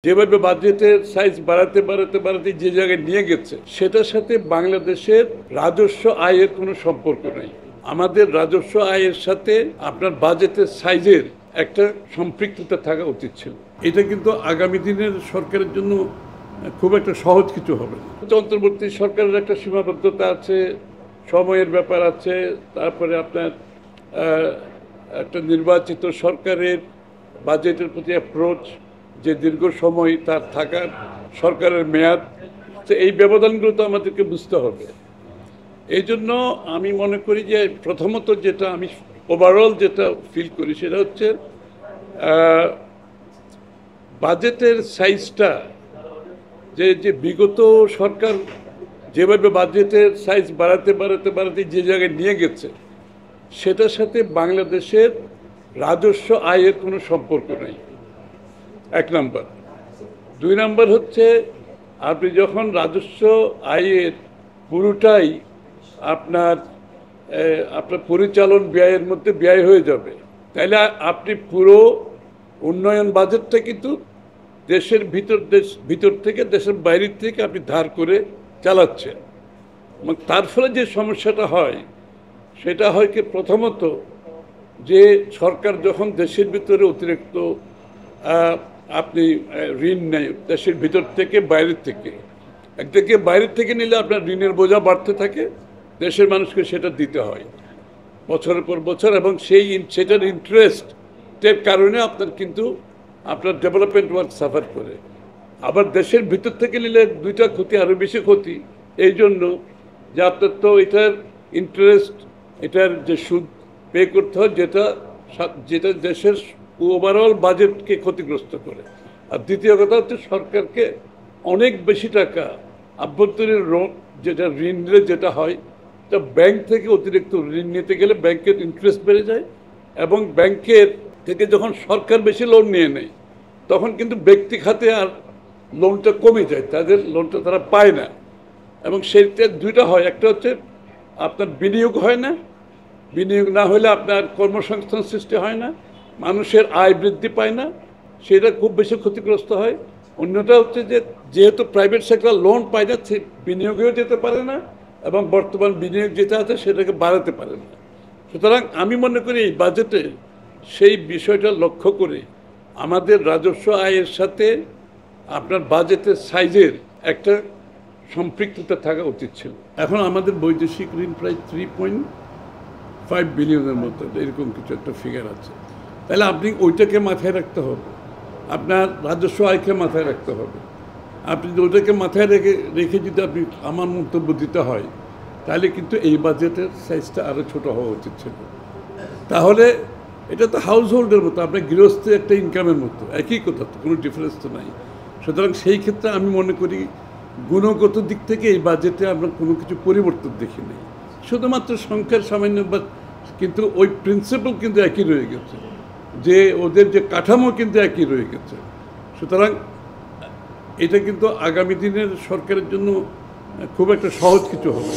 যেভাবে বাজেটের সাইজ বাড়াতে যে জায়গায় নিয়ে গেছে সেটার সাথে বাংলাদেশের রাজস্ব আয়ের কোনো সম্পর্ক নেই। আমাদের রাজস্ব আয়ের সাথে আপনার বাজেটের সাইজের একটা সম্পৃক্ততা থাকা উচিত ছিল। এটা কিন্তু আগামী দিনের সরকারের জন্য খুব একটা সহজ কিছু হবে না। অন্তর্বর্তী সরকারের একটা সীমাবদ্ধতা আছে, সময়ের ব্যাপার আছে, তারপরে আপনার একটা নির্বাচিত সরকারের বাজেটের প্রতি অ্যাপ্রোচ, যে দীর্ঘ সময় তার থাকার সরকারের মেয়াদ, তো এই ব্যবধানগুলো তো আমাদেরকে বুঝতে হবে। এই জন্য আমি মনে করি যে প্রথমত যেটা আমি ওভারঅল যেটা ফিল করি সেটা হচ্ছে বাজেটের সাইজটা যে বিগত সরকার যেভাবে বাজেটের সাইজ বাড়াতে যে জায়গায় নিয়ে গেছে সেটার সাথে বাংলাদেশের রাজস্ব আয়ের কোনো সম্পর্ক নেই, এক নাম্বার। দুই নাম্বার হচ্ছে আপনি যখন রাজস্ব আয়ের পুরোটাই আপনার পরিচালন ব্যয়ের মধ্যে ব্যয় হয়ে যাবে, তাহলে আপনি পুরো উন্নয়ন বাজেটটা কিন্তু দেশের ভিতর থেকে দেশের বাইরের থেকে আপনি ধার করে চালাচ্ছেন। এবং তার ফলে যে সমস্যাটা হয় সেটা হয় কি, প্রথমত যে সরকার যখন দেশের ভিতরে অতিরিক্ত আপনি ঋণ নেয় দেশের ভিতর থেকে বাইরের থেকে, একদিকে বাইরের থেকে নিলে আপনার ঋণের বোঝা বাড়তে থাকে, দেশের মানুষকে সেটা দিতে হয় বছরের পর বছর, এবং সেটার ইন্টারেস্টের কারণে আপনার ডেভেলপমেন্ট ওয়ার্ক সাফার করে। আবার দেশের ভিতর থেকে নিলে দুইটা ক্ষতি, আরও বেশি ক্ষতি এই জন্য যে আপনার তো এটার ইন্টারেস্ট, এটার যে সুদ পে করতে হয়, যেটা দেশের ওভারঅল বাজেটকে ক্ষতিগ্রস্ত করে। আর দ্বিতীয় কথা হচ্ছে সরকারকে অনেক বেশি টাকা আভ্যন্তরীণ যেটা ঋণ নিলে যেটা হয়, তা ব্যাংক থেকে অতিরিক্ত ঋণ নিতে গেলে ব্যাংকের ইন্টারেস্ট বেড়ে যায়, এবং ব্যাংকের থেকে যখন সরকার বেশি লোন নিয়ে নেয় তখন কিন্তু ব্যক্তি খাতে আর লোনটা কমে যায়, তাদের লোনটা তারা পায় না। এবং সেইটা দুইটা হয়, একটা হচ্ছে আপনার বিনিয়োগ হয় না, বিনিয়োগ না হলে আপনার কর্মসংস্থান সৃষ্টি হয় না, মানুষের আয় বৃদ্ধি পায় না, সেটা খুব বেশি ক্ষতিগ্রস্ত হয়। অন্যটা হচ্ছে যে যেহেতু প্রাইভেট সেক্টর লোন পায় না, সে বিনিয়োগেও যেতে পারে না, এবং বর্তমান বিনিয়োগ যেটা আছে সেটাকে বাড়াতে পারে না। সুতরাং আমি মনে করি এই বাজেটে সেই বিষয়টা লক্ষ্য করে আমাদের রাজস্ব আয়ের সাথে আপনার বাজেটের সাইজের একটা সম্পৃক্ততা থাকা উচিত ছিল। এখন আমাদের বৈদেশিক ঋণ প্রায় 3.5 বিলিয়নের মতো, এরকম কিছু একটা ফিগার আছে। তাহলে আপনি ওইটাকে মাথায় রাখতে হবে, আপনার রাজস্ব আয়কে মাথায় রাখতে হবে। আপনি ওইটাকে মাথায় রেখে যদি আপনি আমার মন্তব্য দিতে হয়, তাহলে কিন্তু এই বাজেটের সাইজটা আরও ছোটো হওয়া উচিত ছিল। তাহলে এটা তো হাউস হোল্ডের মতো, আপনার গৃহস্থের একটা ইনকামের মতো, একই কথা, তো কোনো ডিফারেন্স তো নাই। সুতরাং সেই ক্ষেত্রে আমি মনে করি গুণগত দিক থেকে এই বাজেটে আমরা কোনো কিছু পরিবর্তন দেখি নাই, শুধুমাত্র সংখ্যার সামান্য, কিন্তু ওই প্রিন্সিপাল কিন্তু একই রয়ে গেছে, যে ওদের যে কাঠামো কিন্তু একই রয়ে গেছে। সুতরাং এটা কিন্তু আগামী দিনের সরকারের জন্য খুব একটা সহজ কিছু হবে।